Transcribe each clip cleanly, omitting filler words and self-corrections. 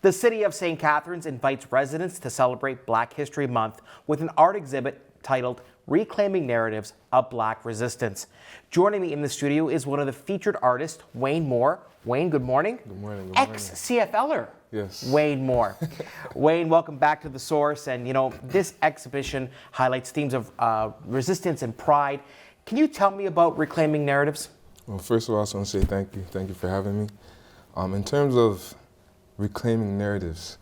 The city of St. Catharines invites residents to celebrate Black History Month with an art exhibit titled Reclaiming Narratives of Black Resistance. Joining me in the studio is one of the featured artists, Wayne Moore. Wayne, good morning. Good morning. Good morning. Ex-CFLer. Yes. Wayne Moore. Wayne, welcome back to The Source. And you know, this exhibition highlights themes of resistance and pride. Can you tell me about Reclaiming Narratives? Well, first of all, I just want to say thank you. Thank you for having me. In terms of reclaiming narratives,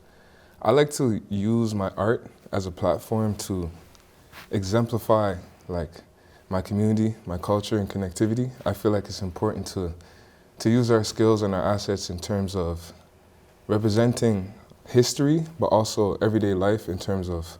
I like to use my art as a platform to exemplify like my community, my culture, and connectivity. I feel like it's important to use our skills and our assets in terms of representing history, but also everyday life in terms of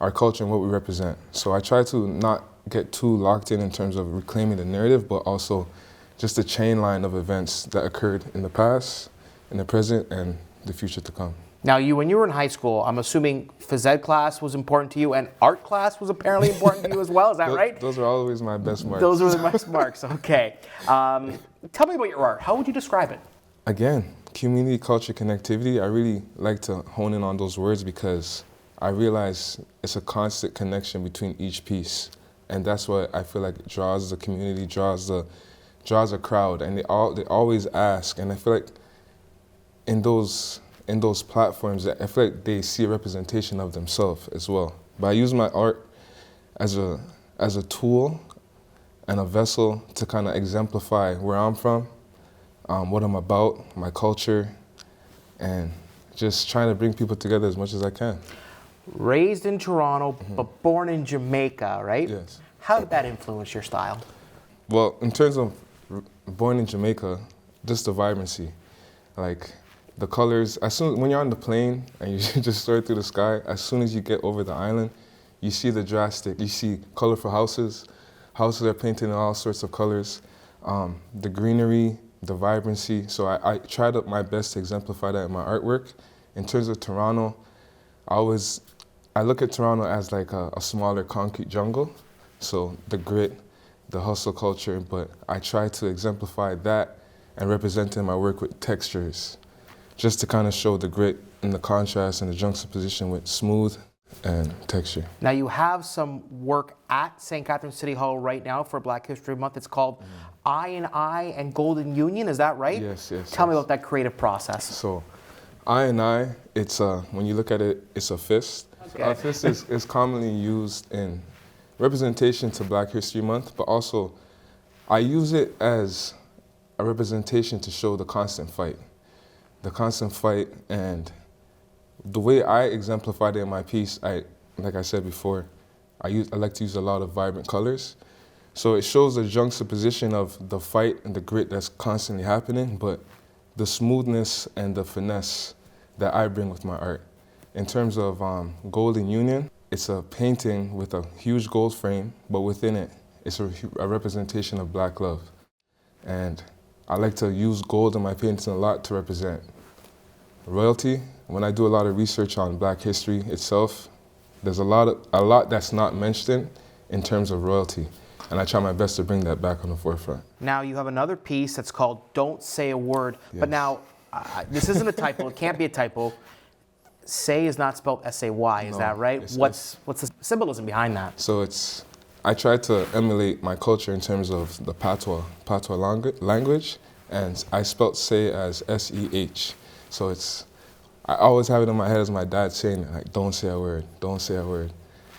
our culture and what we represent. So I try to not get too locked in terms of reclaiming the narrative, but also just a chain line of events that occurred in the past, in the present, and the future to come. Now, when you were in high school, I'm assuming phys ed class was important to you, and art class was apparently important to you as well. Is that right? Those are always my best marks. Those were the best marks. Okay. Tell me about your art. How would you describe it? Again, community, culture, connectivity. I really like to hone in on those words because I realize it's a constant connection between each piece, and that's what I feel like draws the community, draws a crowd, and they always ask, and I feel like in those platforms, I feel like they see a representation of themselves as well. But I use my art as a tool and a vessel to kind of exemplify where I'm from, what I'm about, my culture, and just trying to bring people together as much as I can. Raised in Toronto, but born in Jamaica, right? Yes. How did that influence your style? Well, in terms of born in Jamaica, just the vibrancy, like the colors. When you're on the plane and you just stare through the sky, as soon as you get over the island, you see you see colorful houses. Houses are painted in all sorts of colors. The greenery, the vibrancy. So I tried my best to exemplify that in my artwork. In terms of Toronto, I look at Toronto as like a smaller concrete jungle. So the grit, the hustle culture, but I try to exemplify that and represent it in my work with textures, just to kind of show the grit and the contrast and the juxtaposition with smooth and texture. Now you have some work at St. Catharines City Hall right now for Black History Month. It's called I and I and Golden Union, is that right? Yes. Tell me about that creative process. So I and I, it's when you look at it, it's a fist. Okay. So a fist is commonly used in representation to Black History Month, but also I use it as a representation to show the constant fight. The constant fight, and the way I exemplified it in my piece, like I said before, I like to use a lot of vibrant colors. So it shows the juxtaposition of the fight and the grit that's constantly happening, but the smoothness and the finesse that I bring with my art. In terms of Golden Union, it's a painting with a huge gold frame, but within it, it's a representation of Black love. And I like to use gold in my painting a lot to represent royalty. When I do a lot of research on Black history itself, there's a lot that's not mentioned in terms of royalty. And I try my best to bring that back on the forefront. Now you have another piece that's called Don't Say a Word. Yes. But now, this isn't a typo, it can't be a typo. Say is not spelled S-A-Y, is that right? What's the symbolism behind that? So I try to emulate my culture in terms of the patois language, and I spelled say as S-E-H. So I always have it in my head as my dad saying, like, don't say a word, don't say a word.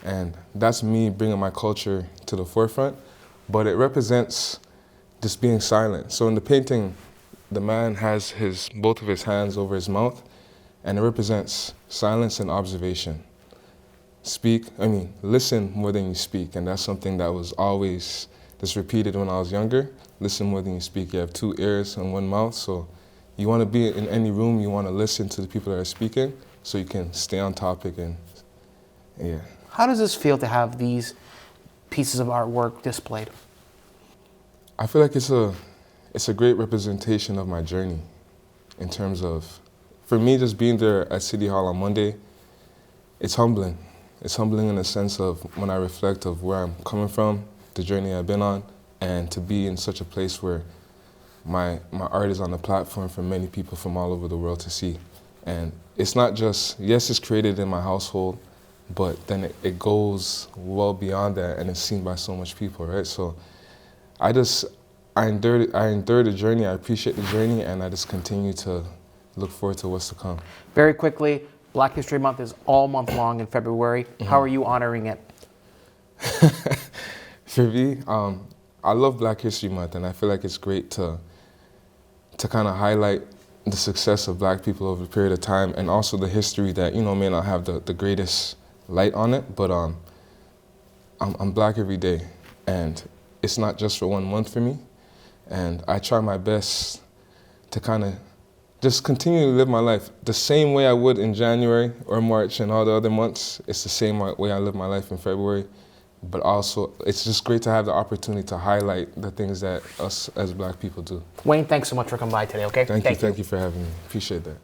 And that's me bringing my culture to the forefront, but it represents just being silent. So in the painting, the man has both of his hands over his mouth, and it represents silence and observation. Listen more than you speak, and that's something that was always just repeated when I was younger. Listen more than you speak. You have two ears and one mouth, so you want to be in any room, you want to listen to the people that are speaking so you can stay on topic and, yeah. How does this feel to have these pieces of artwork displayed? I feel like it's a great representation of my journey in terms of, for me, just being there at City Hall on Monday, it's humbling. It's humbling in the sense of when I reflect of where I'm coming from, the journey I've been on, and to be in such a place where my art is on the platform for many people from all over the world to see. And it's not just, yes, it's created in my household, but then it goes well beyond that and it's seen by so much people, right? So I endured the journey, I appreciate the journey, and I just continue to look forward to what's to come. Very quickly, Black History Month is all month long in February. How are you honoring it? For me, I love Black History Month, and I feel like it's great to kind of highlight the success of Black people over a period of time, and also the history that, you know, may not have the greatest light on it, but I'm Black every day, and it's not just for 1 month for me, and I try my best to kind of just continue to live my life the same way I would in January or March and all the other months. It's the same way I live my life in February, but also it's just great to have the opportunity to highlight the things that us as Black people do. Wayne, thanks so much for coming by today, okay? Thank you for having me. Appreciate that.